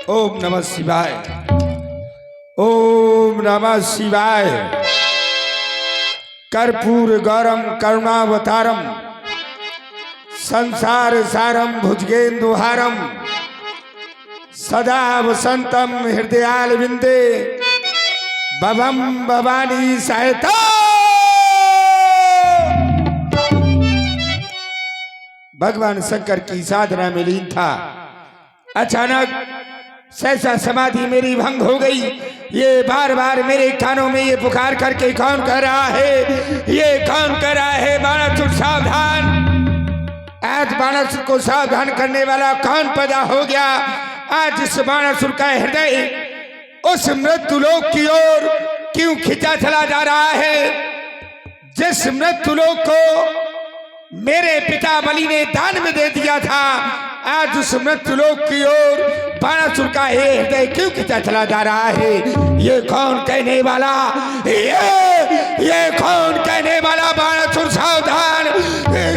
ओम नमः शिवाय। ओम नमः शिवाय। कर्पूर गौरम करुणावतारम संसार सारम भुजगेन्दुहारम सदा वसंतम हृदयाल विंदे भवम भवानी सहायता। भगवान शंकर की साधना में लीन था। अचानक सहसा समाधि मेरी भंग हो गई। ये बार बार मेरे कानों में ये पुकार करके कौन कह रहा है, ये कौन कह रहा है, बाणासुर सावधान। आज बाणासुर को सावधान करने वाला कौन पैदा हो गया। आज इस बाणासुर का हृदय उस मृत्युलोक की ओर क्यों खिंचा चला जा रहा है, जिस मृत्युलोक को मेरे पिता बलि ने दान में दे दिया था। आज उस मृत्युलोक की ओर बाणासुर का हृदय क्यों खिंचा चला जा रहा है। ये कौन कहने वाला, ये कौन कहने वाला। बाणासुर सावधान,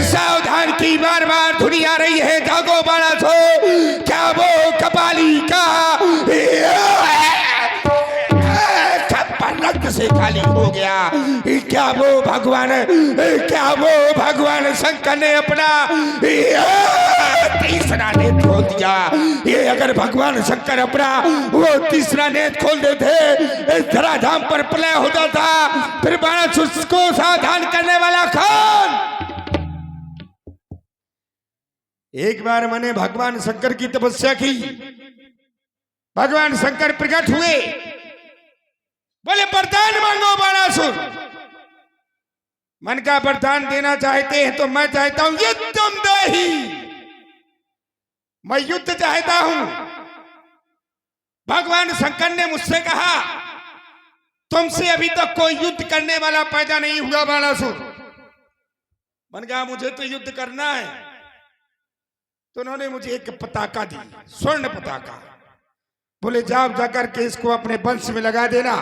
सावधान की बार बार धुनी आ रही है। जागो बाणासुर, क्या वो कपाली का रक्त से खाली हो गया। क्या वो भगवान, क्या वो भगवान शंकर ने अपना तीसरा नेत्र खोल दिया। ये अगर भगवान शंकर अपना वो तीसरा नेत्र खोल देते, इस धराधाम पर प्रलय हो जाता, फिर बाणासुर को सावधान करने वाला कौन। एक बार मैंने भगवान शंकर की तपस्या की। भगवान शंकर प्रकट हुए, बोले वरदान मांगो बाणासुर। मन का वरदान देना चाहते हैं तो मैं चाहता हूं युद्धम देहि, मैं युद्ध चाहता हूं। भगवान शंकर ने मुझसे कहा तुमसे अभी तक कोई युद्ध करने वाला पैदा नहीं हुआ बाणासुर। मन कहा मुझे तो युद्ध करना है। तो उन्होंने मुझे एक पताका दी, स्वर्ण पताका। बोले जाओ जाकर के इसको अपने वंश में लगा देना,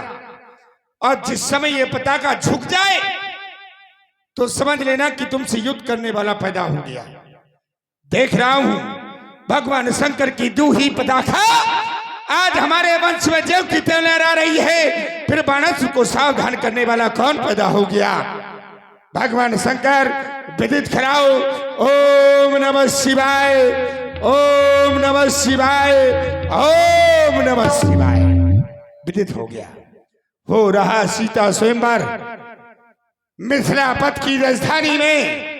और जिस समय ये पताका झुक जाए तो समझ लेना कि तुमसे युद्ध करने वाला पैदा हो गया। देख रहा हूं भगवान शंकर की दूही पताका आज हमारे वंश में जब की त्यों लहरा रही है, फिर बाणासुर को सावधान करने वाला कौन पैदा हो गया। भगवान शंकर विदित कराओ। ओम नमः शिवाय, ओम नमः शिवाय, ओम नमः शिवाय। विदित हो गया। हो रहा सीता स्वयंवर मिथिला पथ की राजधानी में।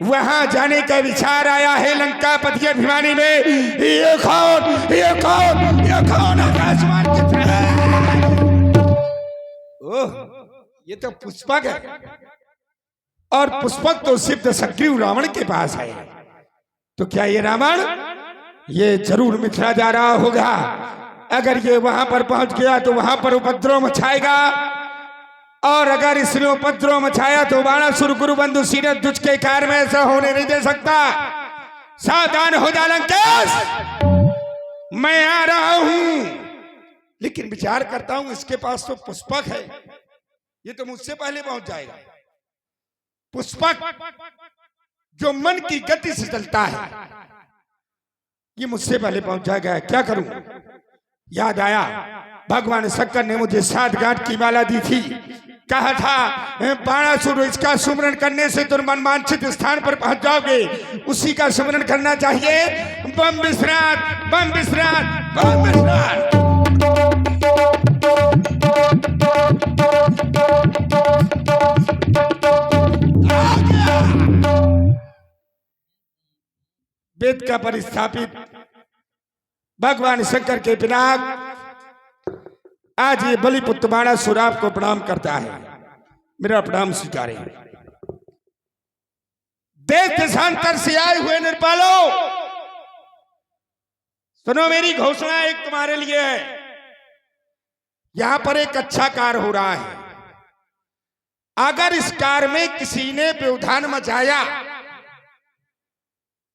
वहां जाने का विचार आया है लंका पति अभिमानी में। ये कौन, ये कौन, ये कौन आकाशमान की तरह। ओह, ये तो पुष्पक है, और पुष्पक तो सिद्ध सक्रिय रावण के पास है। तो क्या ये रावण ये जरूर मिथिला जा रहा होगा। अगर ये वहां पर पहुंच गया तो वहां पर उपद्रव मचाएगा, और अगर इसने उपद्रव मचाया तो बाणासुर गुरुबंधु सीरत दुच के कार में ऐसा होने नहीं दे सकता। सावधान हो जा लंकेश, मैं आ रहा हूं। लेकिन विचार करता हूं इसके पास तो पुष्पक है, ये तो मुझसे पहले पहुंच जाएगा। पुष्पक जो मन की गति से चलता है, ये मुझसे पहले पहुंच जाएगा। क्या करूं। याद आया भगवान शंकर ने मुझे 7 गांठ की माला दी थी। कहा था बाणासुर इसका सुमरण करने से तुम मनवांछित स्थान पर पहुंच जाओगे। उसी का सुमरण करना चाहिए। बम विश्रांत, बम विश्रांत, बम विश्रांत। वेद का परिस्थापित भगवान शंकर के पिनाक आज ये बलिपुत्र बाणासुर आपको प्रणाम करता है। मेरा प्रणाम स्वीकारें। देश देशांतर से आए हुए निर्पालों, सुनो मेरी घोषणा एक तुम्हारे लिए है। यहां पर एक अच्छा कार्य हो रहा है। अगर इस कार्य में किसी ने व्यवधान मचाया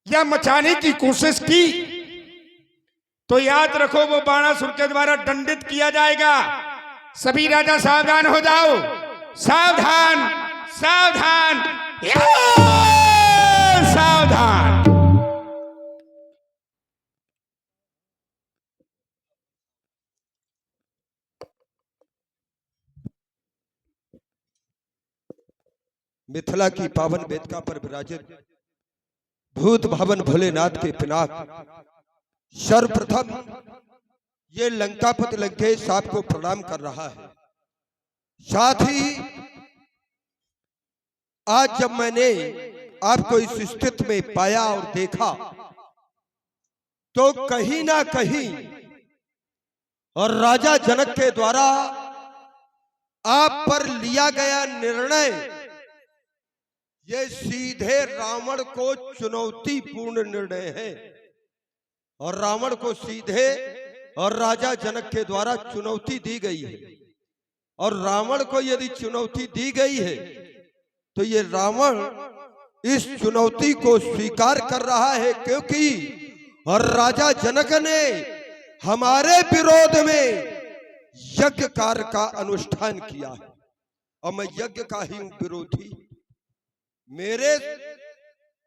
या मचाने की कोशिश की तो याद रखो वो बाणासुर के द्वारा दंडित किया जाएगा। सभी राजा सावधान हो जाओ। सावधान, सावधान, सावधान। मिथिला की पावन वेदिका पर विराजित भूत भवन भोलेनाथ के पिनाक सर्वप्रथम ये लंकापति लंकेश आपको प्रणाम कर रहा है। साथ ही आज जब मैंने आपको इस स्थिति में पाया और देखा तो कहीं ना कहीं और राजा जनक के द्वारा आप पर लिया गया निर्णय ये सीधे रावण को चुनौतीपूर्ण निर्णय है और रावण को सीधे और राजा जनक के द्वारा चुनौती दी गई है। और रावण को यदि चुनौती दी गई है तो ये रावण इस चुनौती को स्वीकार कर रहा है, क्योंकि और राजा जनक ने हमारे विरोध में यज्ञ कार्य का अनुष्ठान किया है और मैं यज्ञ का ही हूं विरोधी।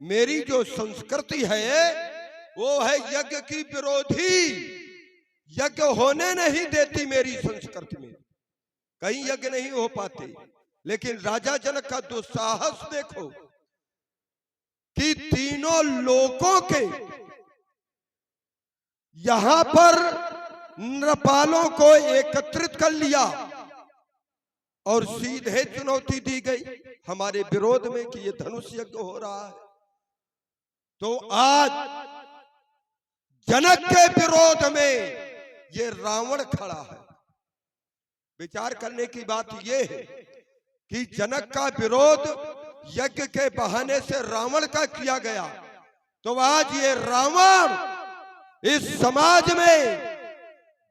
मेरी जो संस्कृति है वो है यज्ञ की विरोधी। यज्ञ होने नहीं देती मेरी संस्कृति में, कहीं यज्ञ नहीं हो पाते। लेकिन राजा जनक का दुस्साहस देखो कि तीनों लोकों के यहां पर नृपालों को एकत्रित कर लिया और सीधे चुनौती दी गई हमारे विरोध में कि ये धनुष यज्ञ हो रहा है। तो आज जनक के विरोध में ये रावण खड़ा है। विचार करने की बात ये है कि जनक का विरोध यज्ञ के बहाने से रावण का किया गया, तो आज ये रावण इस समाज में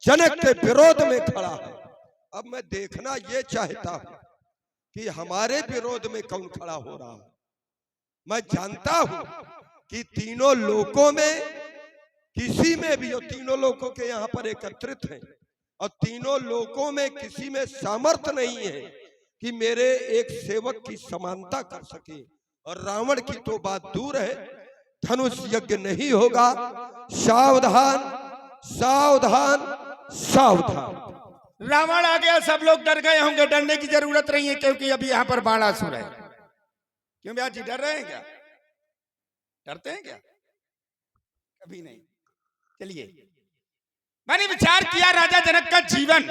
जनक के विरोध में खड़ा है। अब मैं देखना ये चाहता हूं कि हमारे विरोध में कौन खड़ा हो रहा है। मैं जानता हूं कि तीनों लोकों में किसी में भी, और तीनों लोकों के यहाँ पर एकत्रित हैं और तीनों लोकों में किसी में सामर्थ्य नहीं है कि मेरे एक सेवक की समानता कर सके। और रावण की तो बात दूर है, धनुष यज्ञ नहीं होगा। सावधान सावधान सावधान। रावण आ गया, सब लोग डर गए होंगे। डरने की जरूरत नहीं है, क्योंकि अभी यहां पर बाणासुर है। क्यों ब्याह जी, डर रहे हैं क्या? डरते हैं क्या? कभी नहीं। चलिए, मैंने विचार किया राजा जनक का जीवन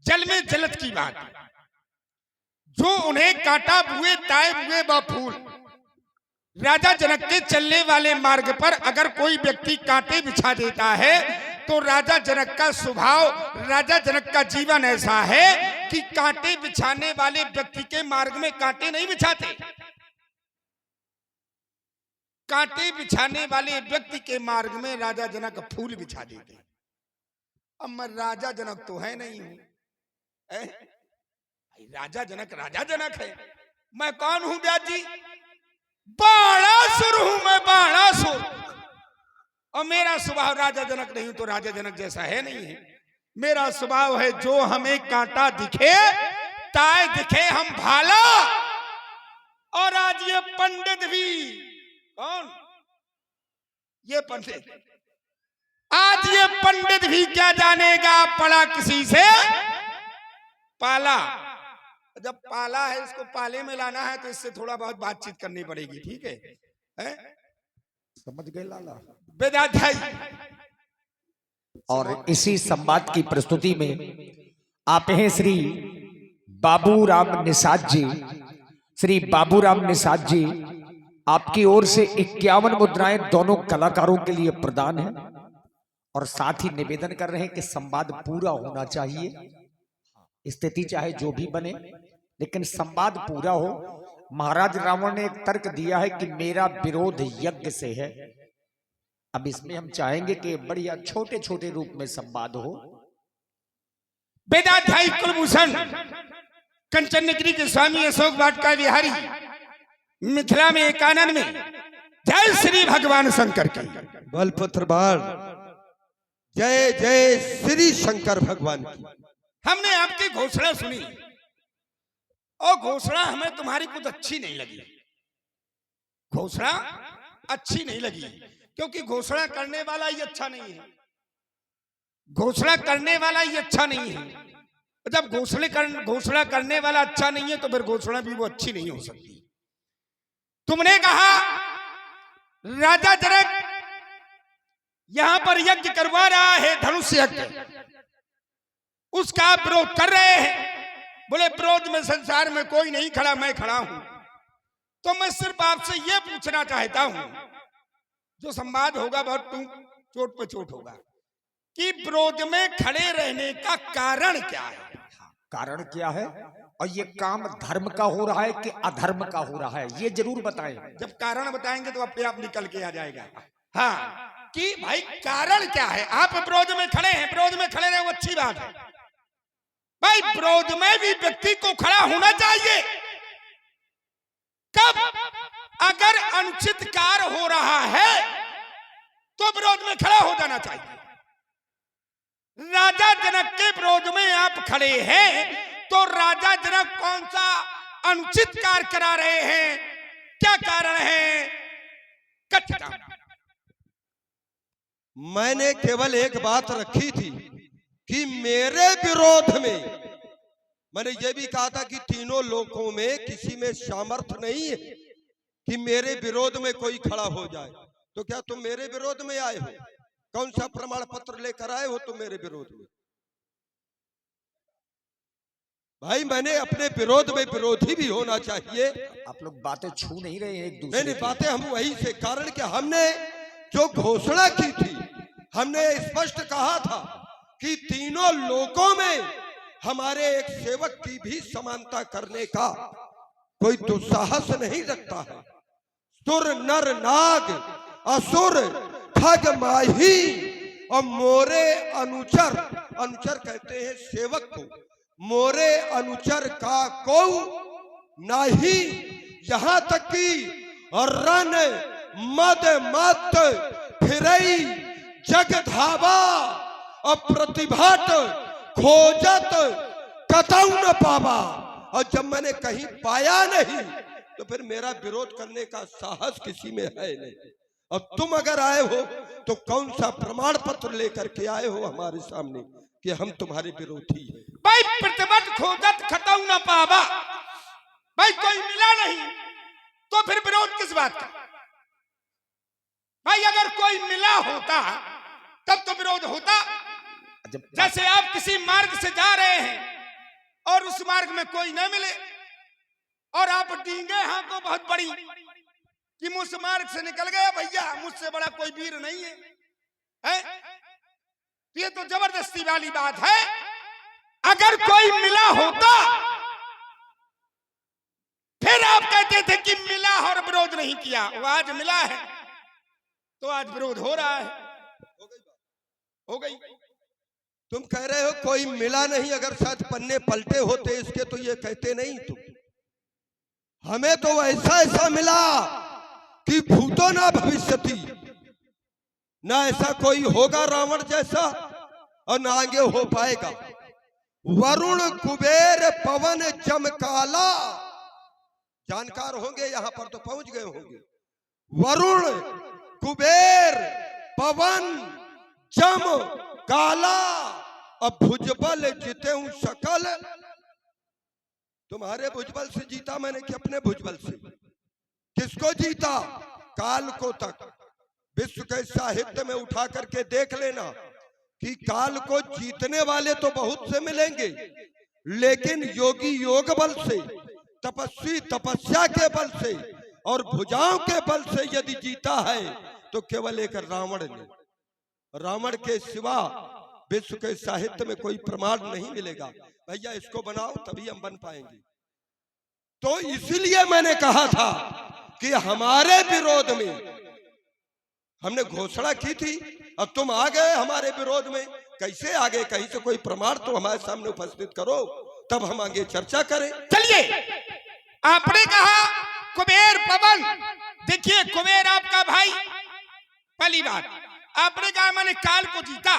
जल में जलत की बात, जो उन्हें काटा बुए ताए बुए व फूल। राजा जनक के चलने वाले मार्ग पर अगर कोई व्यक्ति कांटे बिछा देता है तो राजा जनक का स्वभाव, राजा जनक का जीवन ऐसा है कि कांटे बिछाने वाले व्यक्ति के मार्ग में कांटे नहीं बिछाते। कांटे बिछाने वाले व्यक्ति के मार्ग में राजा जनक फूल बिछा देते। अब मैं राजा जनक तो है नहीं हूं, राजा जनक है। मैं कौन हूं व्यास जी? बाणासुर हूं मैं, बाणासुर। और मेरा स्वभाव राजा जनक नहीं हूं तो राजा जनक जैसा है नहीं है। मेरा स्वभाव है जो हमें कांटा दिखे ताए दिखे हम भाला। और आज ये पंडित भी, कौन ये पंडित, आज ये पंडित भी क्या जानेगा पड़ा किसी से पाला। जब पाला है, इसको पाले में लाना है तो इससे थोड़ा बहुत बातचीत करनी पड़ेगी। ठीक है? समझ गए लाला वेदाध्याय। और इसी संवाद की प्रस्तुति में आप हैं श्री बाबूराम निषाद जी। श्री बाबूराम निषाद जी, आपकी ओर से 51 मुद्राएं दोनों कलाकारों के लिए प्रदान है और साथ ही निवेदन कर रहे हैं कि संवाद पूरा होना चाहिए। स्थिति चाहे जो भी बने, लेकिन संवाद पूरा हो। महाराज रावण ने एक तर्क दिया है कि मेरा विरोध यज्ञ से है। अब इसमें हम चाहेंगे कि बढ़िया छोटे छोटे रूप में संवाद हो। वेदाध्यायी कुलभूषण कंचनगिरी के स्वामी अशोक वाटका विहारी, मिथिला में एकानन में, जय श्री भगवान शंकर की। बलपत्र बाण, जय जय श्री शंकर भगवान की। हमने आपकी घोषणा सुनी और घोषणा हमें तुम्हारी कुछ अच्छी नहीं लगी। घोषणा अच्छी नहीं लगी क्योंकि घोषणा करने वाला ही अच्छा नहीं है। घोषणा करने वाला ही अच्छा नहीं है। जब घोषणा करने वाला अच्छा नहीं है तो फिर घोषणा भी वो अच्छी नहीं हो सकती। तुमने कहा राजा जनक यहां पर यज्ञ करवा रहा है, धनुष यज्ञ, उसका आप विरोध कर रहे हैं। बोले विरोध में संसार में कोई नहीं खड़ा, मैं खड़ा हूं। तो मैं सिर्फ आपसे यह पूछना चाहता हूं, जो संवाद होगा बहुत चोट पे चोट होगा, कि विरोध में खड़े रहने का कारण क्या है? कारण क्या है और ये काम धर्म का हो रहा है कि अधर्म का हो रहा है, ये जरूर बताएं। जब कारण बताएंगे तो अपने आप निकल के आ जाएगा। हाँ, कि भाई कारण क्या है? आप विरोध में खड़े हैं, विरोध में खड़े रहे वो अच्छी बात है भाई, विरोध में भी व्यक्ति को खड़ा होना चाहिए। कब? अगर अनुचित कार्य हो रहा है तो विरोध में खड़ा हो जाना चाहिए। राजा जनक के विरोध में आप खड़े हैं तो राजा जनक कौन सा अनुचित कार्य करा रहे हैं? क्या कारण है? कथता मैंने केवल एक बात रखी थी कि मेरे विरोध में, मैंने ये भी कहा था कि तीनों लोकों में किसी में सामर्थ्य नहीं है कि मेरे विरोध में कोई खड़ा हो जाए। तो क्या तुम मेरे विरोध में आए हो? कौन सा प्रमाण पत्र लेकर आए हो तुम मेरे विरोध में? भाई मैंने अपने विरोध में विरोधी भी होना चाहिए। आप लोग बातें छू नहीं रहे हैं एक दूसरे नहीं, की। बातें हम वही से, कारण कि हमने जो घोषणा की थी, हमने स्पष्ट कहा था कि तीनों लोकों में हमारे एक सेवक की भी समानता करने का कोई दुस्साहस नहीं रखता है। सुर नर नाग असुर ठग माही और मोरे अनुचर, अनुचर कहते हैं सेवक को, मोरे अनुचर का को नाही, यहां तक कि रन मद मत फिरई जग धावा और प्रतिभाट खोजत कतौ न पावा। और जब मैंने कहीं पाया नहीं तो फिर मेरा विरोध करने का साहस किसी में है नहीं। और तुम अगर आए हो तो कौन सा प्रमाण पत्र लेकर के आए हो हमारे सामने कि हम तुम्हारे विरोधी हैं? भाई प्रतिबद्ध खोजत खतौ न पावा, भाई कोई मिला नहीं तो फिर विरोध किस बात का? भाई अगर कोई मिला होता तब तो विरोध होता। जैसे आप किसी मार्ग से जा रहे हैं और उस मार्ग में कोई न मिले और आप डींगे हाथों बहुत बड़ी कि मुझ मार्ग से निकल गया भैया, मुझसे बड़ा कोई वीर नहीं है? ये तो जबरदस्ती वाली बात है। अगर कोई मिला होता फिर आप कहते थे कि मिला और विरोध नहीं किया। वो आज मिला है तो आज विरोध हो रहा है। हो गई। तुम कह रहे हो कोई मिला नहीं, अगर शायद पन्ने पलटे होते इसके तो ये कहते नहीं तुम। हमें तो ऐसा ऐसा मिला कि भूतो ना भविष्यति, ना ऐसा कोई होगा रावण जैसा और ना आगे हो पाएगा। वरुण कुबेर पवन चमकाला, जानकार होंगे यहां पर तो पहुंच गए होंगे। वरुण कुबेर पवन चम काला और भुजबल जीते हूं सकल। तुम्हारे भुजबल से जीता मैंने कि अपने भुजबल से? किसको जीता? काल को तक। विश्व के साहित्य में उठा करके देख लेना कि काल को जीतने वाले तो बहुत से मिलेंगे, लेकिन योगी योग बल से, तपस्वी तपस्या के बल से और भुजाओं के बल से यदि जीता है तो केवल एक रावण ने। रावण के सिवा विश्व के साहित्य में कोई प्रमाण नहीं मिलेगा। भैया इसको बनाओ तभी हम बन पाएंगे। तो इसलिए मैंने कहा था कि हमारे विरोध में हमने घोषणा की थी और तुम आ गए हमारे विरोध में। कैसे आ गए? कहीं से कोई प्रमाण तो हमारे सामने उपस्थित करो तब हम आगे चर्चा करें। चलिए, आपने कहा कुबेर पवन, देखिए कुबेर आपका भाई, पहली बात। आपने कहा मैंने काल को जीता,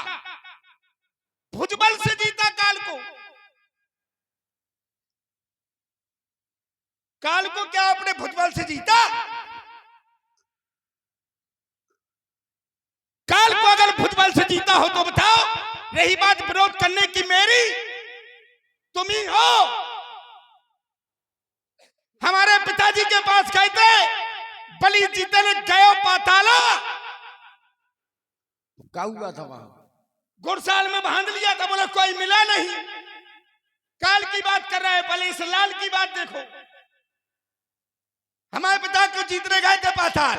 भुजबल से जीता काल को। काल को क्या आपने भुजबल से जीता? काल को अगर भुजबल से जीता हो तो बताओ। रही बात विरोध करने की मेरी, तुम ही हो। हमारे पिताजी के पास गए थे, बलि जीतने गयो पाताला। क्या हुआ था वहां? घुड़साल में बांध लिया था, बोले कोई मिला नहीं। काल की बात कर रहे हैं, पहले इस लाल की बात देखो। हमारे पिता को जीतने गए थे पाताल,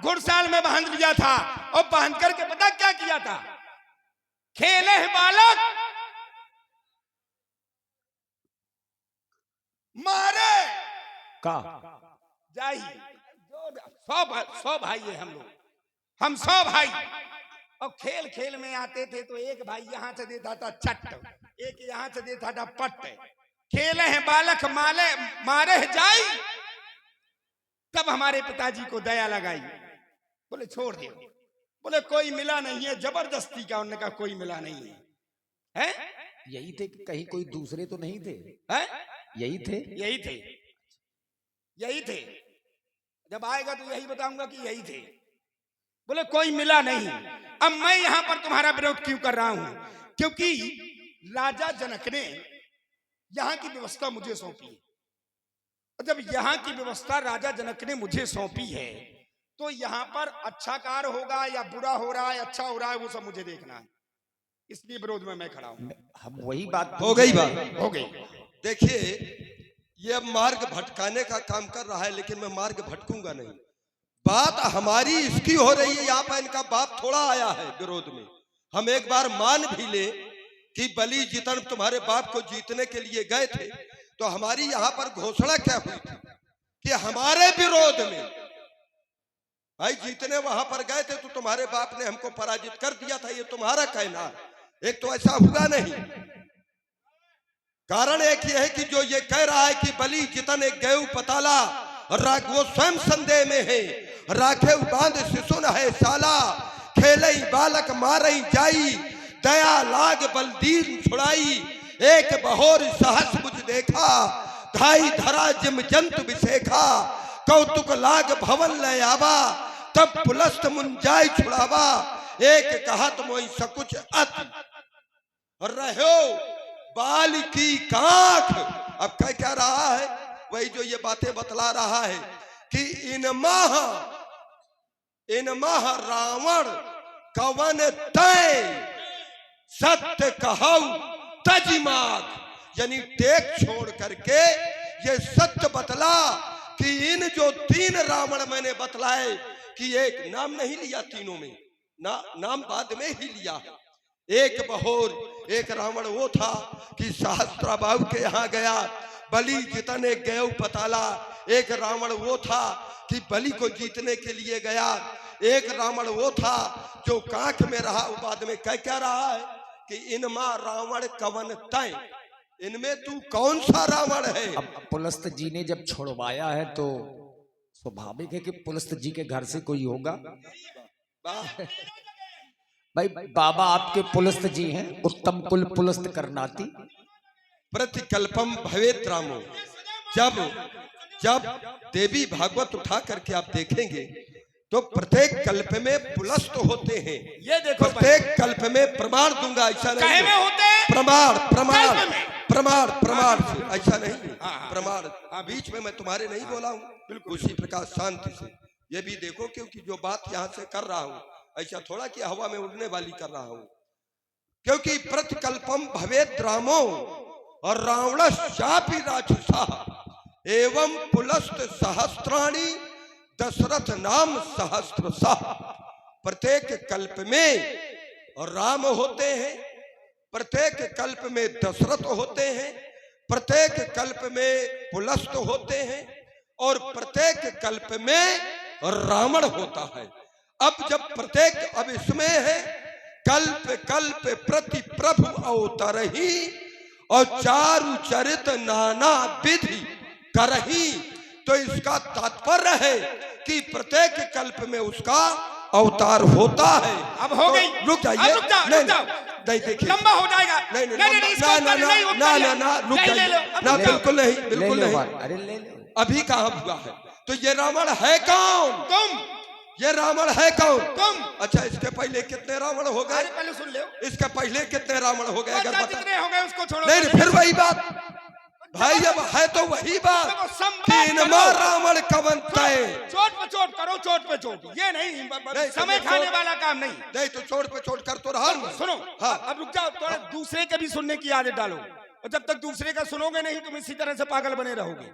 घुड़साल में बांध लिया था, और बांध करके पता क्या किया था? खेले हैं बालक, मारे का जाई। 100 भाई है हम लोग, हम 100 भाई। और खेल खेल में आते थे तो एक भाई यहां से देता था चट्ट, एक यहां से देता था पट्ट। खेले हैं बालक मारे है जाई। तब हमारे पिताजी को दया लगाई, बोले छोड़ दियो। बोले कोई मिला नहीं है, जबरदस्ती का। उन्होंने कहा कोई मिला नहीं है, हैं? यही थे कि कहीं कोई दूसरे तो नहीं थे? हैं? यही थे? यही थे, यही थे। जब आएगा तो यही बताऊंगा कि यही थे। बोले कोई मिला नहीं। अब मैं यहां पर तुम्हारा विरोध क्यों कर रहा हूं? क्योंकि राजा जनक ने यहां की व्यवस्था मुझे सौंपी है। और जब यहां की व्यवस्था राजा जनक ने मुझे सौंपी है, तो यहां पर अच्छा कार्य होगा या बुरा हो रहा है, अच्छा हो रहा है, वो सब मुझे देखना है। इसलिए विरोध में मैं खड़ा हूं। हम वही बात हो गई बात, हो गई। देखिए ये मार्ग भटकाने का काम कर रहा है, लेकिन मैं मार्ग भटकूंगा नहीं। बात हमारी इसकी हो रही है, यहाँ पर इनका बाप थोड़ा आया है विरोध में। हम एक बार मान भी ले कि बलि जीतन तुम्हारे बाप को जीतने के लिए गए थे, तो हमारी यहाँ पर घोषणा क्या हुई थी कि हमारे विरोध में भाई जीतने वहां पर गए थे, तो तुम्हारे बाप ने हमको पराजित कर दिया था, ये तुम्हारा कहना है। एक तो ऐसा हुआ नहीं। कारण एक ही है कि जो ये कह रहा है कि बलि जीतन एक गयु पताला, वो स्वयं संदेह में है। राखे बांध शिशुन है साला, खेले बालक मारई जाई, दया लाग बलदीन छुड़ाई। एक बहोर सहस बुझ देखा, धाई धरा जिम जंतु विशेखा। कौतुक लाग भवन ले आवा, तब पुलस्त मुंजाई छुड़ावा। एक कहत मोई सकुच अत रहो बाल की काख। अब क्या रहा है? वही जो ये बातें बतला रहा है कि इन माह रावण कवन तय सत्य कहऊ तजिमाग। यानी टेक छोड़ करके ये सत्य बतला कि इन जो 3 रावण मैंने बतलाए, कि एक नाम नहीं लिया तीनों में, नाम बाद में ही लिया। एक बहोर, एक रावण वो था कि सहस्त्राबाहु के यहाँ गया, बलि जीतन एक गयो पताला। एक रावण वो था कि बलि को जीतने के लिए गया। एक रावण वो था जो कांख में रहा। वो बाद में क्या रहा है कि इनमा रावण कवन तय, इनमें तू कौन सा रावण है? अब पुलस्त जी ने जब छुड़वाया है तो स्वाभाविक है कि पुलस्त जी के घर से कोई होगा। भाई बाबा आपके पुलस्त जी हैं, उत्तम कुल पुलस्त करनाती। प्रतिकल्पम भवेत रामो। जब देवी भागवत उठा करके आप देखेंगे तो प्रत्येक कल्प में पुलस्त होते हैं। ये देखो प्रत्येक कल्प में प्रमाण दूंगा, ऐसा नहीं कहे में होते हैं? प्रमाण हाँ, ऐसा नहीं। हाँ, प्रमाण बीच में मैं तुम्हारे नहीं बोला हूँ, बिल्कुल उसी प्रकार शांति से ये भी देखो, क्योंकि जो बात यहाँ से कर रहा हूँ ऐसा थोड़ा कि हवा में उड़ने वाली कर रहा हूँ। क्योंकि प्रतिकल्पम भवेत रामो और रावणश्चापि राक्षसा एवं पुलस्त सहस्त्राणी दशरथ नाम सहस्त्रशः। प्रत्येक कल्प में राम होते हैं, प्रत्येक कल्प में दशरथ होते हैं, प्रत्येक कल्प में पुलस्त होते हैं, और प्रत्येक कल्प में रावण होता है। अब जब प्रत्येक, अब इसमें है कल्प कल्प प्रति प्रभु अवतरही और चारु चरित नाना विधि करही। तो इसका तात्पर्य है कि प्रत्येक कल्प में उसका अवतार होता है। अब हो गई, रुक जाइए, रुक जाओ। नहीं देखिए लंबा हो जाएगा। नहीं ना रुक जाइए ना, बिल्कुल नहीं, बिल्कुल नहीं। अरे ले लो। अभी कहाँ हुआ है? तो ये रावण है कौन? तुम। ये रावण है कौन? तुम। अच्छा, इसके पहले कितने रावण हो गए? पहले सुन लो, इसके पहले कितने रावण हो गए? अगर कितने हो गए उसको छोड़ो। नहीं, फिर वही बात, भाई अब है तो वही बात देखो, संवाद कि इनमा करो। रावण कवन तय। चोट पे चोट करो, चोट पे चोट, ये नहीं नहीं, समय तो खाने चोट- वाला काम नहीं। नहीं तो चोट पे चोट कर तो रहा हूं। सुनो, हाँ। अब रुक जाओ, थोड़ा दूसरे के भी सुनने की आदत डालो, और जब तक दूसरे का सुनोगे नहीं तुम इसी तरह से पागल बने रहोगे।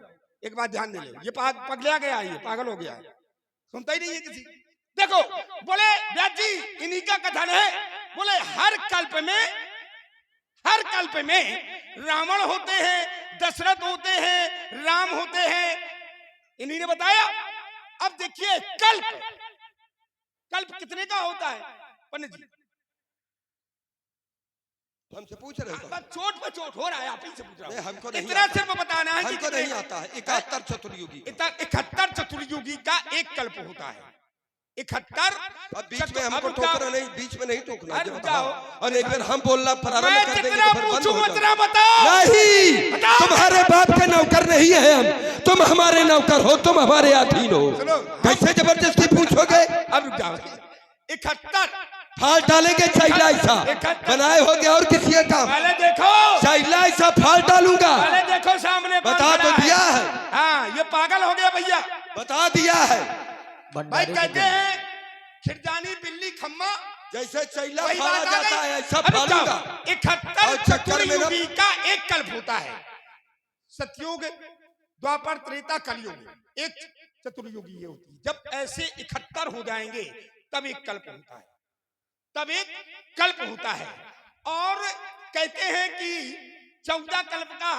एक बात ध्यान दे लो, ये पगला गया, ये पागल हो गया, सुनता ही नहीं है किसी। देखो, बोले व्यास जी इन्हीं का कथन है, बोले हर कल्प में रावण होते हैं, दशरथ होते हैं, राम होते हैं, इन्हीं ने बताया। अब देखिए कल्प कितने का होता है पंडित जी? हमसे पूछ रहे हो? बस चोट पे चोट हो रहा है, आप ही से पूछ रहा नहीं, हूं। हमको नहीं इतना आता। सिर्फ बताना है कि हमको नहीं आता है। 71 चतुर्युगी 71 चतुर्युगी का एक कल्प होता है। 71। अब बीच में हमको टोकना नहीं, बीच में नहीं टोकना। अरे जब जाओ। और एक बार हम बोलना प्रारंभ मैं कर देंगे जितना तो फिर बंद पूछूं हो जाएगा। उतना बताओ। नहीं, बताओ। तुम्हारे बाप के नौकर नहीं है हम, तुम हमारे नौकर हो, तुम हमारे अधीन हो। सुनो, कैसे जबरदस्ती पूछोगे? अब रुक जाओ। 71 फाल डालेंगे चाहिए ऐसा 71 बनाए होगे और किसी का काम पहले देखो, चाहिए ऐसा फाल डालूंगा। पहले देखो सामने कौन बता तो खड़ा दिया है। है। हाँ, ये पागल हो गया भैया। बता दिया है। भाई भंडारे की कहते गली। हैं खिरजानी बिल्ली खम्मा, जैसे चैला वही फाड़ा बात आ जाता गई। है ऐसा अरे जाओ, फाड़ूंगा। 71 और चक्कर में ना- चतुर्युगी का एक कल्प होता है। सतयुग, द्वापर, त्रेता, कलयुग, एक चतुर्युगी ये होती है। जब ऐसे 71 हो जाएंगे तब एक कल्प होता है, तब एक कल्प होता है। और कहते हैं कि 14 कल्प का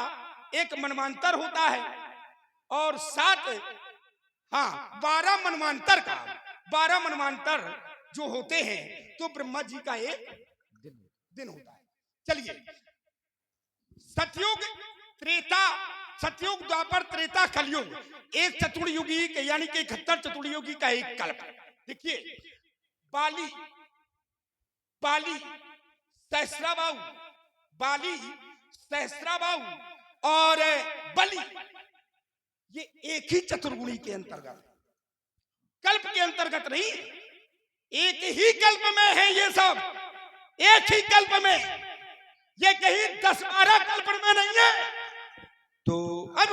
एक मनमांतर होता है, और 12 मनमांतर का 12 मनमांतर जो होते हैं तो ब्रह्मा जी का एक दिन होता है। चलिए, सतयुग, त्रेता, सतयुग, द्वापर, त्रेता, कलयुग, एक चतुर्युगी के यानी कि 71 चतुर्युगी का एक कल्प। देखिए, बाली सहस्राबाहु और बलि, ये एक ही चतुर्गुणी के अंतर्गत, कल्प के अंतर्गत नहीं, एक ही कल्प में है ये सब, एक ही कल्प में, ये कहीं 10-12 कल्प में नहीं है। तो अब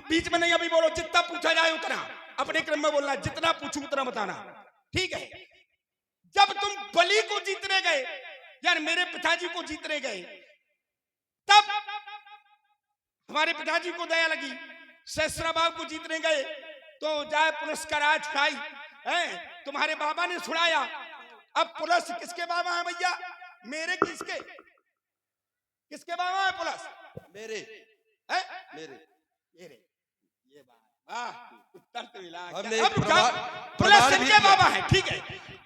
बीच में नहीं, अभी बोलो, जितना पूछा जाए उतना अपने क्रम में बोलना, जितना पूछूं उतना बताना, ठीक है? जब तुम बलि को जीतने गए, यानी मेरे पिताजी को जीतने गए, तब हमारे पिताजी को दया लगी, सहस्राबाहु को जीतने गए तो जाए पुरस्कार छुड़ाई है, तुम्हारे बाबा ने छुड़ाया। अब पुलिस किसके बाबा है भैया? मेरे किसके बाबा है पुलिस? मेरे है? मेरे ये बात, वाह, उत्तर तो मिला। हमने अब प्रमाण पुलिस भी इनके दिया। बाबा है, ठीक है।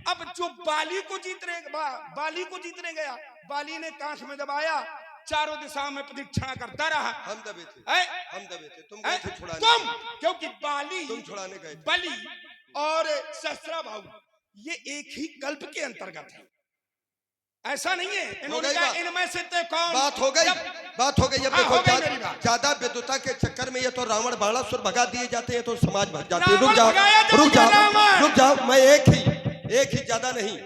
अब जो बाली को जीतने गया, बाली ने कांच में दबाया, चारों दिशाओं में प्रदक्षिणा करता रहा। हम दबे थे, है? हम दबे थे, तुम है? गए थे छुड़ाने। तुम, क्योंकि बाली, तुम छुड़ाने गए थे। बलि और सहस्राबाहु ये एक ही कल्प के अंतर्गत है, ऐसा नहीं है। इन्होंने गई कहा बात। इनमें से तो कौन? बात हो गई, बात हो गई। अब हाँ, देखो, हो गई मेरी बात। ज्यादा विद्वता के चक्कर में ये तो रावण बाणासुर भगा दिए जाते हैं तो समाज भग जाती है। रावण रुक जाओ, भगाया जाएगा, रुक जाओ, रावण। रुक जाओ। मैं एक ही, ज्यादा नहीं।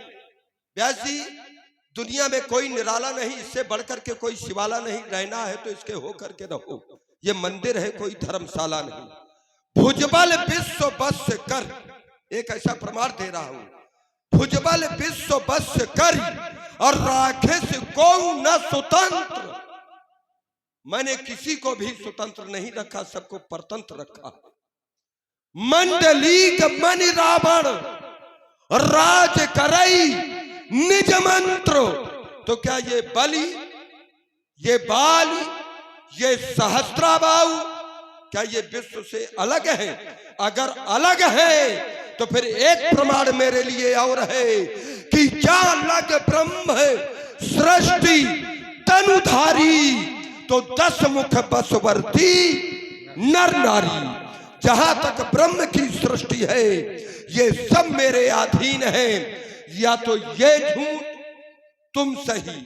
व्यास जी, दुनिया में कोई निराला नहीं, इससे बढ़कर के कोई शिवाला नहीं। रहना है तो इसके हो करके रहो। ये मंदिर है, कोई धर्मशाला नहीं। भुजबल विश्व बस कर, एक ऐसा प्रमाण दे रहा हूं, भुजबल विश्व बस कर और राखे से को न स्वतंत्र। मैंने किसी को भी स्वतंत्र नहीं रखा, सबको परतंत्र रखा। मंडलीक मन रावण राज करई निज मंत्र। तो क्या ये बलि, ये बाली, ये सहस्राबाहु, क्या ये विश्व से अलग है? अगर अलग है तो फिर एक प्रमाण मेरे लिए और है कि क्या अलग ब्रह्म है सृष्टि तनुधारी, तो 10 मुख बसवर्ती नर नारी। जहां तक ब्रह्म की सृष्टि है ये सब मेरे अधीन है। या तो ये झूठ, तुम सही।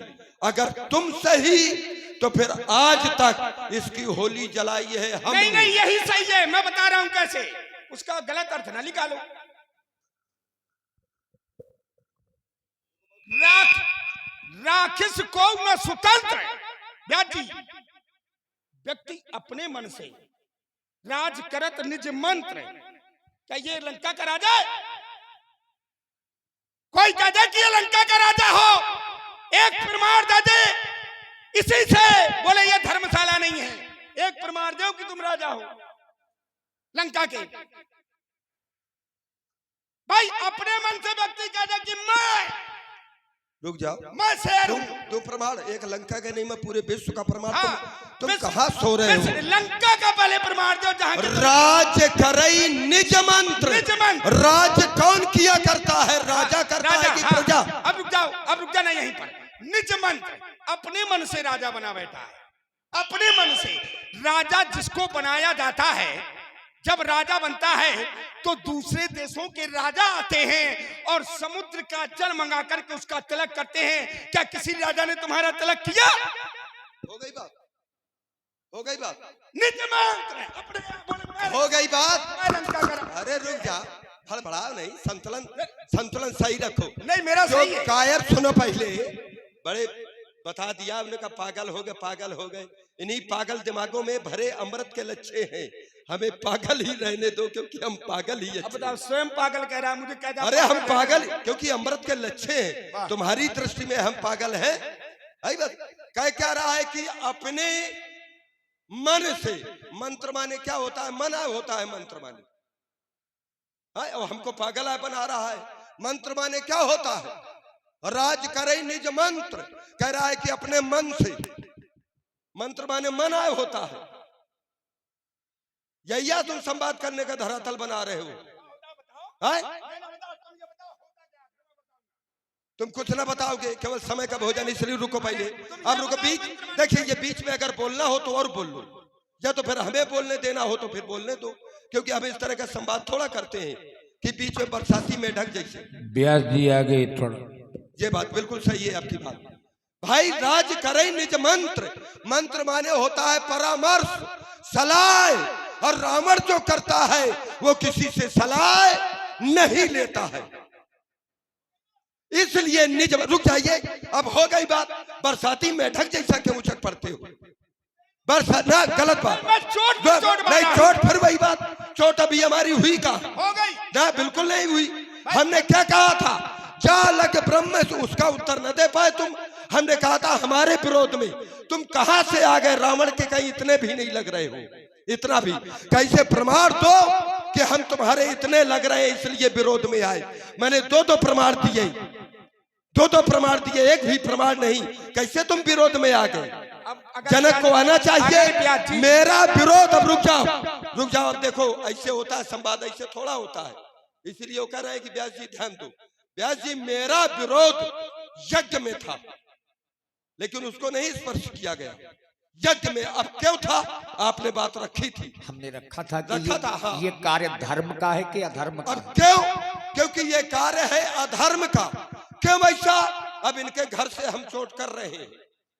अगर तुम सही तो फिर आज तक इसकी होली जलाई है हम। नहीं, यही सही है, मैं बता रहा हूं कैसे, उसका गलत अर्थ ना निकालो। राक्षस को न स्वतंत्र। व्यास जी, व्यक्ति अपने अपने मन से राज करत निज मंत्र। क्या ये लंका का राजा है? कोई कह दे कि ये लंका का राजा हो, एक प्रमाण दे दे इसी से, बोले ये धर्मशाला नहीं है, एक प्रमाण दो कि तुम राजा हो लंका के। भाई अपने मन से व्यक्ति कह दे कि मैं, रुक जाओ, मैं शेर हूं। तुम प्रमाण, एक लंका के नहीं मैं पूरे विश्व का प्रमाण। हाँ, तुम कहाँ सो रहे हो? लंका का पहले प्रमाण दो जहां राज करई निज मंत्र। निज मंत्र। राज कौन किया करता है? राजा करता है कि प्रजा? अब रुक जाओ, अब रुक जाना यहीं पर। निज मंत्र, अपने मन से राजा बना बैठा है, अपने मन से। राजा जिसको बनाया जाता है, जब राजा बनता है तो दूसरे देशों के राजा आते हैं और समुद्र का जल मंगा करके उसका तिलक करते हैं। क्या किसी राजा ने तुम्हारा तिलक किया? हो गई बात, हो गई बात। निज मंत्र, अपने बोले हो गई बात। मैं लंका का। अरे रुक जा, हड़बड़ाओ नहीं, संतुलन संतुलन सही रखो। नहीं मेरा जो सही है। कायर सुनो, पहले बड़े बता दिया हमने, कहा पागल हो गए, पागल हो गए। इन्हीं पागल दिमागों में भरे अमृत के लच्छे हैं, हमें पागल ही रहने दो क्योंकि हम पागल ही अब बताओ, स्वयं पागल कह रहा है, मुझे क्या? अरे हम पागल क्योंकि अमृत के लच्छे हैं, तुम्हारी दृष्टि में हम पागल हैं। आई बात कह क्या रहा है कि अपने मन से, मंत्र माने क्या होता है? मना होता है मंत्र माने। और हमको पागल है बना रहा है। मंत्र माने क्या होता है? राज करे निज मंत्र, कह रहा है कि अपने मन से। मंत्र माने मना होता है। यही तुम संवाद करने का धरातल बना रहे हो। तुम कुछ ना बताओगे, केवल समय का भोजन, इसलिए रुको पहले। अब रुको, बीच देखिए, ये बीच में अगर बोलना हो तो और बोल लो, या तो फिर हमें बोलने देना हो तो फिर बोलने दो, क्योंकि हम इस तरह का संवाद थोड़ा करते हैं कि बीच में बरसाती मेढक जैसे। ब्यास जी आगे थोड़ा। ये बात बिल्कुल सही है आपकी बात। भाई राज करे निज मंत्र, मंत्र माने होता है परामर्श, सलाह। और रावण जो करता है वो किसी से सलाह नहीं लेता है, इसलिए निज। रुक जाइए, अब हो गई बात। बरसाती मेढक जैसा क्यों उछक पड़ते हो? बरसात ना, गलत बात। नहीं, चोट फिर वही बात। चोट अभी हमारी हुई कहाँ? हो गई ना, बिल्कुल नहीं हुई। हमने क्या कहा था? जा लग ब्रह्म से, उसका उत्तर न दे पाए तुम। हमने कहा था हमारे विरोध में। तुम कहां से आ गए? रावण के कहीं इतने भी नहीं लग रहे हो, इतना भी। कैसे प्रमाण दो कि हम तुम्हारे इतने लग रहे हैं इसलिए विरोध में आए? मैंने दो प्रमाण दिए, दो प्रमाण दिए, एक भी प्रमाण नहीं। कैसे तुम विरोध में आ गए? जनक को आना चाहिए मेरा विरोध। अब रुक जाओ, रुक जाओ। अब देखो, ऐसे होता है संवाद, ऐसे थोड़ा होता है। इसलिए वो कह रहे हैं कि व्यास जी ध्यान दो। व्यास जी, मेरा विरोध यज्ञ में था, लेकिन उसको नहीं स्पर्श किया गया। यज्ञ में अब क्यों था? आपने बात रखी थी, हमने रखा था कि रखा था, हाँ। ये कार्य धर्म का है कि अधर्म का? अब क्यों? क्योंकि ये कार्य है अधर्म का। क्यों ऐसा? अब इनके घर से हम चोट कर रहे हैं,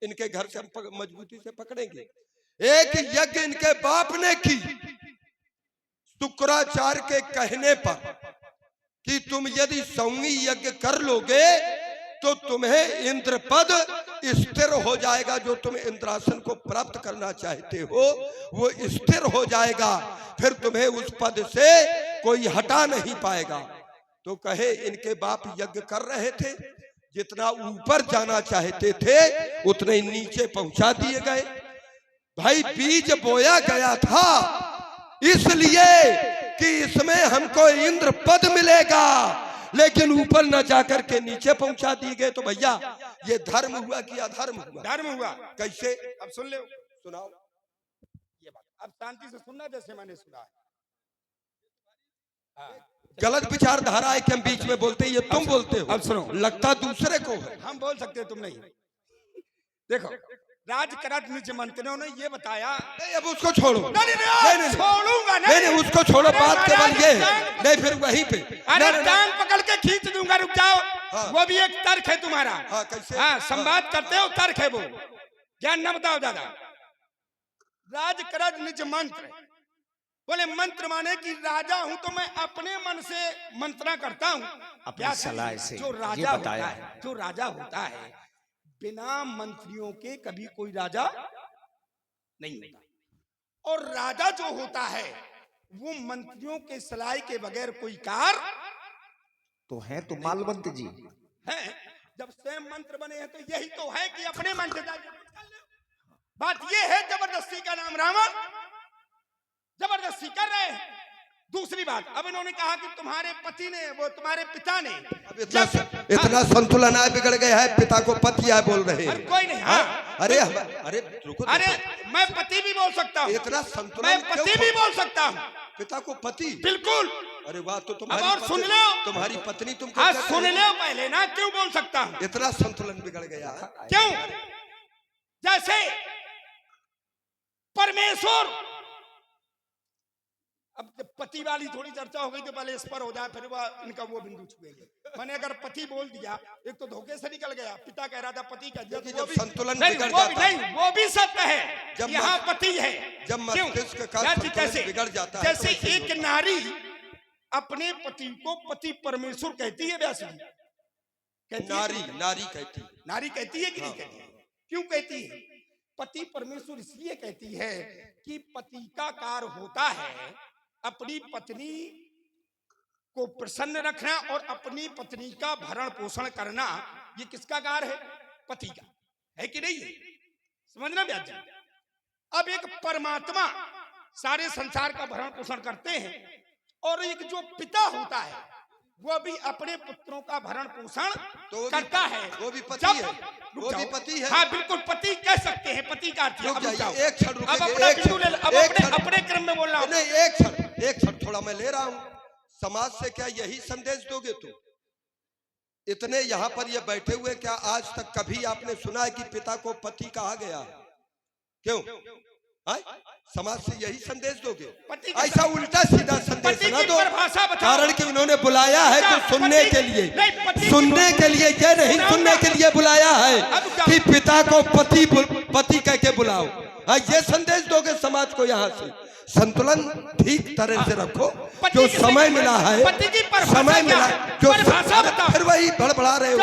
इनके घर से हम मजबूती से पकड़ेंगे। एक यज्ञ इनके बाप ने की, शुक्राचार्य के कहने पर, कि तुम यदि सौंगी यज्ञ कर लोगे तो तुम्हें इंद्र पद स्थिर हो जाएगा। जो तुम इंद्रासन को प्राप्त करना चाहते हो वो स्थिर हो जाएगा, फिर तुम्हें उस पद से कोई हटा नहीं पाएगा। तो कहे इनके बाप यज्ञ कर रहे थे, जितना ऊपर जाना चाहते थे उतने ही नीचे पहुंचा दिए गए। भाई बीज बोया गया था इसलिए कि इसमें हमको इंद्र पद मिलेगा, लेकिन ऊपर न जाकर के नीचे पहुंचा दिए गए। तो भैया ये धर्म हुआ कि अधर्म हुआ? धर्म हुआ। कैसे? अब सुन ले, सुनाओ ये बात अब शांति से सुनना, जैसे मैंने सुना है। गलत विचारधारा है कि हम बीच में बोलते हैं, ये तुम बोलते हो। अब सुनो, लगता दूसरे को है। हम बोल सकते तुम नहीं। देखो, राज करत निज मंत्रियों ने ये बताया। नहीं, अब उसको छोड़ो। नहीं, छोड़ूंगा नहीं, उसको छोड़ो। बात केवल ये है। नहीं, फिर वहीं पे अरे टांग पकड़ के खींच दूंगा। रुक जाओ। हाँ। वो भी एक तर्क है तुम्हारा। हाँ, कैसे? हाँ, संवाद करते हो, तर्क है वो, ज्ञान न बताओ ज्यादा। राज करत निज मंत्र, बोले मंत्र माने कि राजा हूं तो मैं अपने मन से मंत्रणा करता हूं, अपनी सलाह से। जो ये राजा होता बताया है, जो राजा होता है, बिना मंत्रियों के कभी कोई राजा नहीं होता। और राजा जो होता है वो मंत्रियों के सलाह के बगैर कोई कार तो है तो मालवंत जी है। जब स्वयं मंत्र बने हैं तो यही तो है कि अपने मन से बात ये है। जबरदस्ती का नाम रावण, जबरदस्ती कर रहे हैं। दूसरी बात, अब इन्होंने कहा कि तुम्हारे पति ने, वो तुम्हारे पिता ने, अब इतना संतुलन है, बिगड़ गया है, पिता को पति है बोल रहे हैं। कोई नहीं। हाँ, अरे रुको, अरे मैं पति भी बोल सकता हूँ, इतना संतुलन, मैं पति भी बोल सकता हूँ, पिता को पति, बिल्कुल। अरे वाह, तो अब और सुन लो, तुम्हारी पत्नी तुम, हाँ सुन लो पहले ना, क्यों बोल सकता हूँ? इतना संतुलन बिगड़ गया क्यों? जैसे परमेश्वर, अब जब पति वाली थोड़ी चर्चा हो गई तो पहले इस पर हो जाए, फिर वह इनका वो बिंदु छुएंगे। मैंने अगर पति बोल दिया, एक तो धोखे से निकल गया, पिता कह रहा था पति का, जब संतुलन बिगड़ जाता है, वो भी सत्य है, जब यहाँ पति है, जब मस्तिष्क का संतुलन बिगड़ जाता है, जैसे एक नारी अपने पति को पति परमेश्वर कहती है, व्यास जी नारी कहती है कि नहीं कहती? क्यों कहती है? पति परमेश्वर इसलिए कहती है कि पति का कार्य होता है अपनी पत्नी को प्रसन्न रखना और अपनी पत्नी का भरण पोषण करना। ये किसका कार्य है? पति का, है कि नहीं? समझना व्यास जी। अब एक परमात्मा सारे संसार का भरण पोषण करते हैं, और एक जो पिता होता है वो भी अपने पुत्रों का भरण पोषण करता है। वो भी पति है, वो भी पति है। हाँ बिल्कुल, पति कह सकते हैं, पति का अर्थ। एक क्षण अपने क्रम में बोल रहा हूँ। एक क्षण थोड़ा मैं ले रहा हूँ। समाज से क्या यही संदेश दोगे तुम? इतने यहाँ पर ये बैठे हुए, क्या आज तक कभी आपने सुना है कि पिता को पति कहा गया? क्यों? समाज से यही संदेश दोगे? ऐसा उल्टा सीधा संदेश ना दो, कारण कि उन्होंने बुलाया है तो सुनने के लिए, ये नहीं सुनने के लिए बुलाया है कि पिता को पति कह के बुलाओ। ये संदेश दोगे समाज को? यहाँ से संतुलन ठीक तरह से रखो। जो समय मिला है, समय मिला, जो फिर वही बड़बड़ा रहे हो,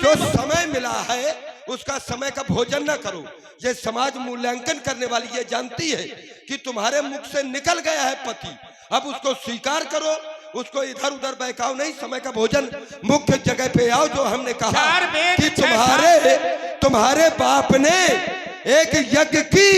जो समय मिला है उसका समय का भोजन ना करो। ये समाज मूल्यांकन करने वाली ये जानती है कि तुम्हारे मुख से निकल गया है पति, अब उसको स्वीकार करो, उसको इधर उधर बहकाओ नहीं, समय का भोजन मुख्य जगह पे आओ। जो हमने कहा कि तुम्हारे बाप ने एक यज्ञ की,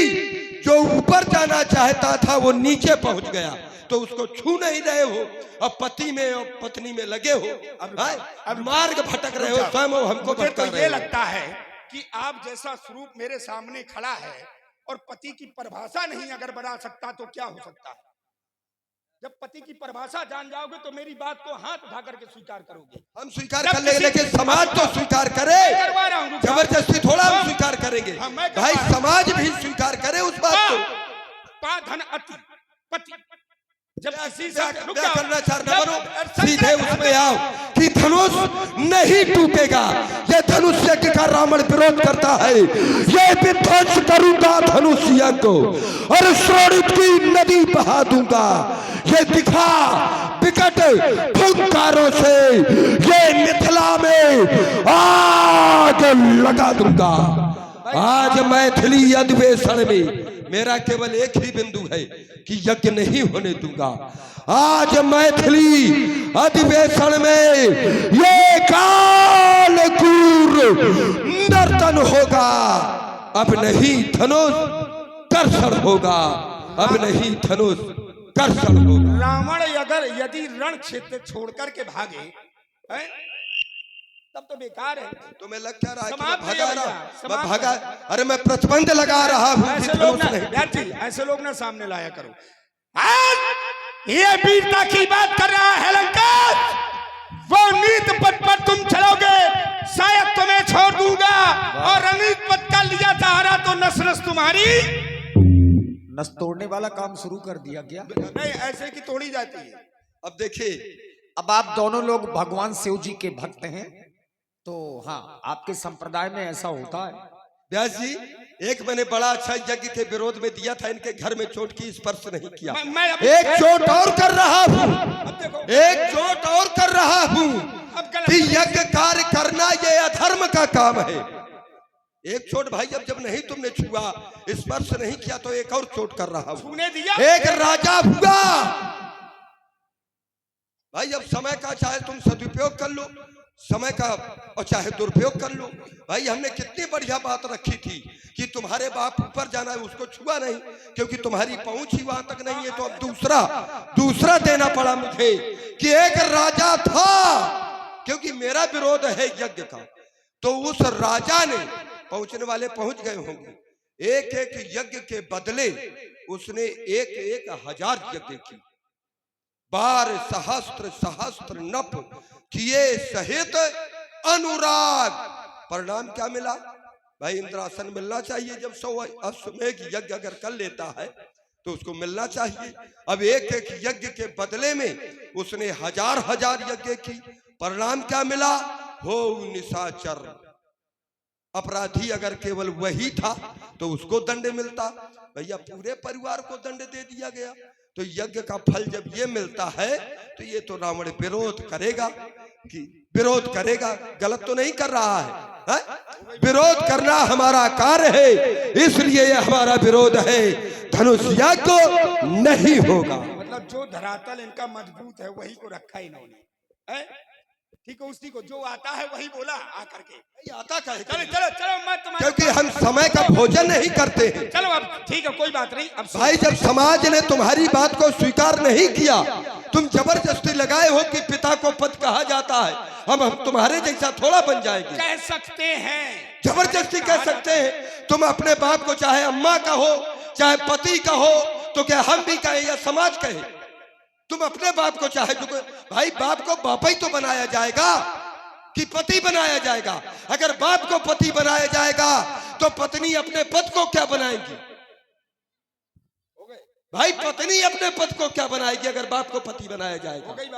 जो ऊपर जाना चाहता था वो नीचे पहुंच गया, तो उसको छू नहीं रहे हो, अब पति में और पत्नी में लगे हो, अब मार्ग भटक रहे हो, स्वयं हमको भटका रहे हो। ये लगता है कि आप जैसा स्वरूप मेरे सामने खड़ा है और पति की परिभाषा नहीं अगर बना सकता तो क्या हो सकता है? जब पति की परिभाषा जान जाओगे तो मेरी बात को हाथ उठा करके स्वीकार करोगे। हम स्वीकार कर लेंगे, लेकिन समाज तो स्वीकार करे, जबरदस्ती थोड़ा हम स्वीकार करेंगे। भाई समाज भी स्वीकार करे उस बात को। पाधन अति पति जब किसी से करना चाहना बनो, सीधे उसमें आओ कि धनुष नहीं टूटेगा। ये धनुष यज्ञ का रावण विरोध करता है, ये विध्वंस करूंगा धनुष यज्ञ को और श्रोणित की नदी बहा दूंगा। ये दिखा विकट फुंकारों से ये मिथिला में आग लगा दूंगा। आज मैथिली अधिवेशन में मेरा केवल एक ही बिंदु है कि यज्ञ नहीं होने दूंगा। आज मैथिली अधिवेशन में ये कालकूर नर्तन होगा, अब नहीं धनुष कर्षण होगा, अब नहीं धनुष कर्षण होगा। रावण अगर यदि रण क्षेत्र छोड़ करके भागे तब तो बेकार है। तो मैं लग क्या रहा है कि मैं भागा, अरे मैं प्रतिबंध लगा रहा हूँ। ऐसे लोग ना सामने लाया करो। ये वीरता की बात कर रहा है लंकेश, वो नीत पथ पर तुम चलोगे शायद तुम्हें छोड़ दूंगा, और अनीत पथ का लिया सहारा तो नस नस तुम्हारी नस तोड़ने वाला काम शुरू कर दिया क्या? नहीं, ऐसे की तोड़ी जाती है। अब देखिए, अब आप दोनों लोग भगवान शिव जी के भक्त हैं, तो हाँ आपके संप्रदाय में ऐसा होता है। व्यास जी, एक मैंने बड़ा अच्छा यज्ञ के विरोध में दिया था, इनके घर में चोट की स्पर्श नहीं किया। एक चोट और कर रहा हूँ, एक चोट और कर रहा हूँ कि यज्ञ कार्य करना ये अधर्म का काम है। एक चोट भाई, जब नहीं तुमने छुआ, स्पर्श नहीं किया, तो एक और चोट कर रहा हूं। छूने दिया एक राजा हुआ भाई। जब समय का चाहे तुम सदुपयोग कर लो, समय का और चाहे दुरुपयोग कर लो। भाई हमने कितनी बढ़िया बात रखी थी कि तुम्हारे बाप ऊपर जाना है, उसको छुआ नहीं, क्योंकि तुम्हारी पहुंच ही वहां तक नहीं है। तो अब दूसरा देना पड़ा मुझे कि एक राजा था, क्योंकि मेरा विरोध है यज्ञ का, तो उस राजा ने, पहुंचने वाले पहुंच गए होंगे, एक एक यज्ञ के बदले उसने एक एक हजार यज्ञ की, 12 सहस्त्र सहस्त्र नप किए सहित अनुराग। परिणाम क्या मिला भाई? इंद्रासन मिलना चाहिए। जब 100 अश्वमेघ यज्ञ अगर कर लेता है तो उसको मिलना चाहिए। अब एक एक यज्ञ के बदले में उसने हजार हजार यज्ञ की। परिणाम क्या मिला? हो निशाचर। अपराधी अगर केवल वही था तो उसको दंड मिलता, भैया पूरे परिवार को दंड दे दिया गया। तो यज्ञ का फल जब ये मिलता है तो ये तो रावण विरोध करेगा, कि विरोध करेगा। गलत तो नहीं कर रहा है, विरोध करना हमारा कार्य है, इसलिए ये हमारा विरोध है। धनुष यज्ञ नहीं होगा। मतलब जो धरातल इनका मजबूत है वही को रखा इन्होंने, ठीक है? उसी को जो आता है वही बोला आकर के। आता कहे चलो चलो चलो मत, क्योंकि हम समय का भोजन नहीं करते हैं। चलो अब ठीक है, कोई बात नहीं। अब भाई जब समाज ने तुम्हारी बात को स्वीकार नहीं किया, तुम जबरदस्ती लगाए हो कि पिता को पद कहा जाता है, हम तुम्हारे जैसा थोड़ा बन जाएंगे। कह सकते हैं, जबरदस्ती कह सकते हैं। तुम अपने बाप को चाहे अम्मा कहो, चाहे पति कहो, तो क्या हम भी कहे या समाज कहे? तुम अपने बाप को चाहे, जो भाई बाप को बाप ही तो बनाया जाएगा कि पति बनाया जाएगा? अगर बाप को पति बनाया जाएगा तो पत्नी अपने पति को क्या बनाएगी? भाई पत्नी अपने पति को क्या बनाएगी अगर बाप को पति बनाया जाएगा? हो गई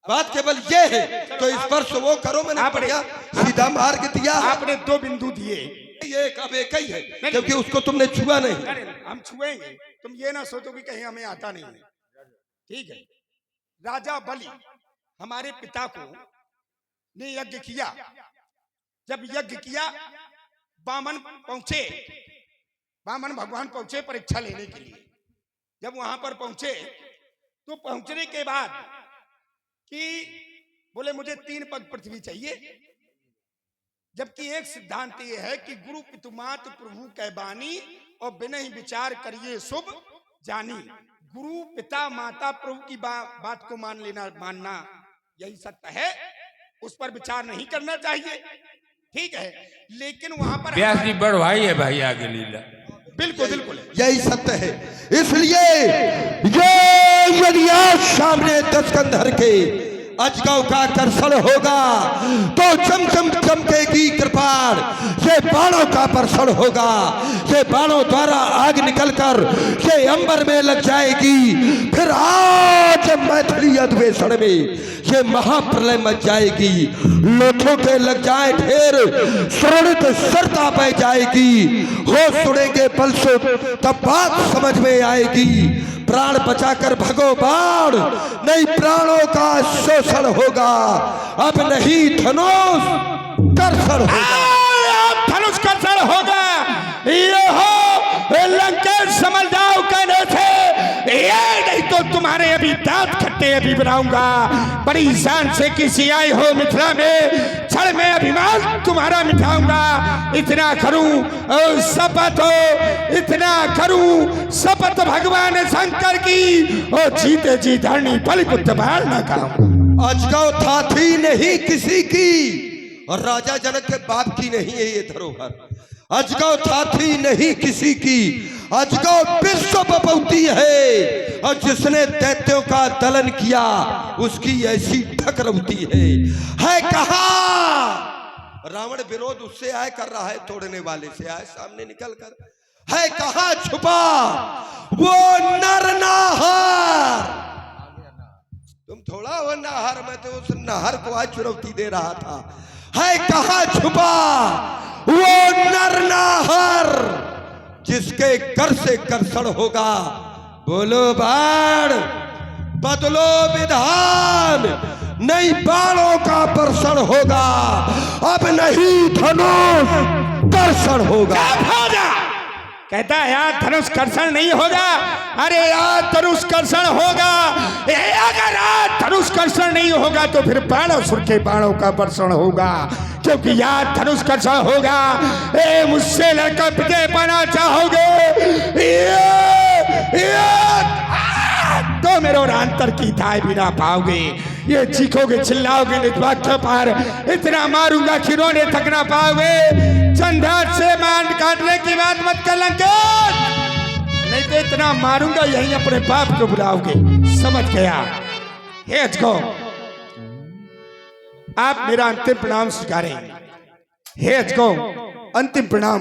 बात केवल ये है। तो इस पर वो करो, मैंने बढ़िया सीधा मार्ग दिया। आपने 2 बिंदु दिए, ये अब एक ही है, क्योंकि उसको तुमने छुआ नहीं। हम छुएंगे, तुम ये ना सोचो कि कहीं हमें आता नहीं है, ठीक है? राजा बलि हमारे पिता को ने यज्ञ किया। जब यज्ञ किया, वामन पहुंचे, वामन भगवान पहुंचे परीक्षा लेने के लिए। जब वहां पर पहुंचे तो पहुंचने के बाद कि बोले मुझे 3 पग पृथ्वी चाहिए, जबकि एक सिद्धांत ये है कि गुरु पितुमात प्रभु कैबानी और बिना ही विचार करिए शुभ जानी। गुरु पिता माता प्रभु की बात को मानना यही सत्य है, उस पर विचार नहीं करना चाहिए, ठीक है? लेकिन वहां पर व्यास जी बड़ भाई है भाई, आगे लीला। बिल्कुल बिल्कुल यही सत्य है। इसलिए ये यदि आज सामने 10 कंधर के अजगव का कर्षण होगा तो चमचम चमकेगी कृपाण, ये बाणों का वर्षण होगा। ये बाणों द्वारा आग निकलकर ये अंबर में लग जाएगी। फिर आज मैथिली अधिवेशन में ये महाप्रलय मच जाएगी। लोथों के लग जाए ढेर, शरणित सरता बह जाएगी। होश उड़ेंगे पल से तब बात समझ में आएगी। प्राण बचाकर भगो बाण, नहीं प्राणों का शोषण होगा। अब नहीं धनुष कर्षण होगा, धनुष कर्षण होगा। ये हो लंकेश समझ जाओ कहने से, ये नहीं तो तुम्हारे अभी दांत खट्टे अभी बनाऊंगा। बड़ी शान से किसी आए हो मिथिला में, क्षण में अभिमान तुम्हारा मिटाऊंगा। इतना करूं शपथ हो, इतना करूं शपथ भगवान शंकर की, और जीते जी धरनी बलिपुत्र बाल न खाऊंगा। अजगव था थी नहीं किसी की, और राजा जनक के बाप की नहीं है ये धरोहर। अजगव था थी नहीं किसी की, अजगव विश्व बपौती है। और जिसने दैत्यों का दलन किया उसकी ऐसी ठकरौती है कहा? रावण विरोध उससे आए कर रहा है, तोड़ने वाले से आए सामने निकल कर। है कहा छुपा वो नर नाहर? तुम थोड़ा वो नाहर, मैं तो उस नाहर को आज चुनौती दे रहा था। है कहा छुपा वो नर नाहर जिसके कर से कर्षण होगा? बोलो बाण, बदलो विधान, नहीं बाणों का वर्षण होगा। अब नहीं धनुष कर्षण होगा। कहता है यार धनुष कर्षण नहीं होगा। अरे यार धनुष कर्षण होगा। अगर यार धनुष कर्षण नहीं होगा तो फिर बाणासुर के बाणों का वर्षण होगा, क्योंकि यार धनुष कर्षण होगा। मुझसे लड़का विजय पाना चाहोगे तो मेरे अंतर की दाय भी ना पाओगे। ये चीखोगे चिल्लाओगे नित्वाख्य पार, इतना मारूंगा खिलौने थक ना पाओगे। चंद्राट से मान काटने की बात मत कर लंकेश, नहीं तो इतना मारूंगा यहीं अपने बाप को बुलाओगे। समझ गया? हे अजगो आप मेरा अंतिम प्रणाम स्वीकारें। हे अजगो अंतिम प्रणाम,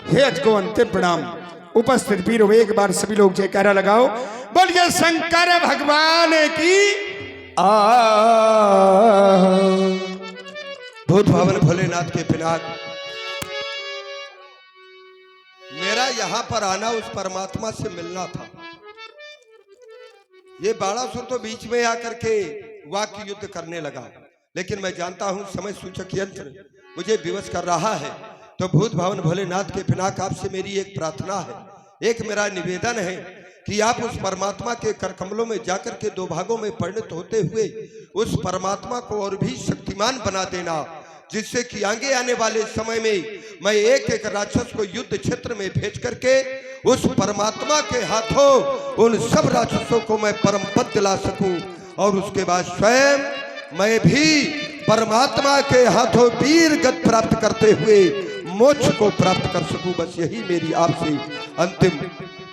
हे अजगो अंतिम प्रणाम। उपस्थित वीरों एक बार सभी लोग जयकारा लगाओ, बोलिए शंकर भगवान की। भूत भावन भोलेनाथ के पिनाक, मेरा यहां पर आना उस परमात्मा से मिलना था। ये बाणासुर तो बीच में आकर के वाक्य युद्ध करने लगा, लेकिन मैं जानता हूं समय सूचक यंत्र मुझे विवश कर रहा है। तो भूत भावन भोलेनाथ के पिनाक आपसे मेरी एक प्रार्थना है, एक मेरा निवेदन है कि आप उस परमात्मा के करकमलों में जाकर के दो भागों में परिणत होते हुए उस परमात्मा को और भी शक्तिमान बना देना, जिससे कि आगे आने वाले समय में मैं एक एक राक्षस को युद्ध क्षेत्र में भेज करके उस परमात्मा के हाथों उन सब राक्षसों को मैं परम पद दिला सकूं, और उसके बाद स्वयं मैं भी परमात्मा के हाथों वीर गति प्राप्त करते हुए मोक्ष को प्राप्त कर सकूं। बस यही मेरी आपसे अंतिम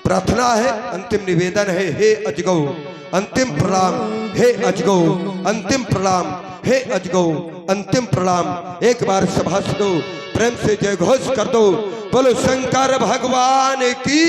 प्रार्थना है, अंतिम निवेदन है। हे अजगौ अंतिम प्रणाम, हे अजगौ अंतिम प्रणाम, हे अजगौ अंतिम प्रणाम। एक बार सभासदों प्रेम से जय घोष कर दो, बोलो शंकर भगवान की।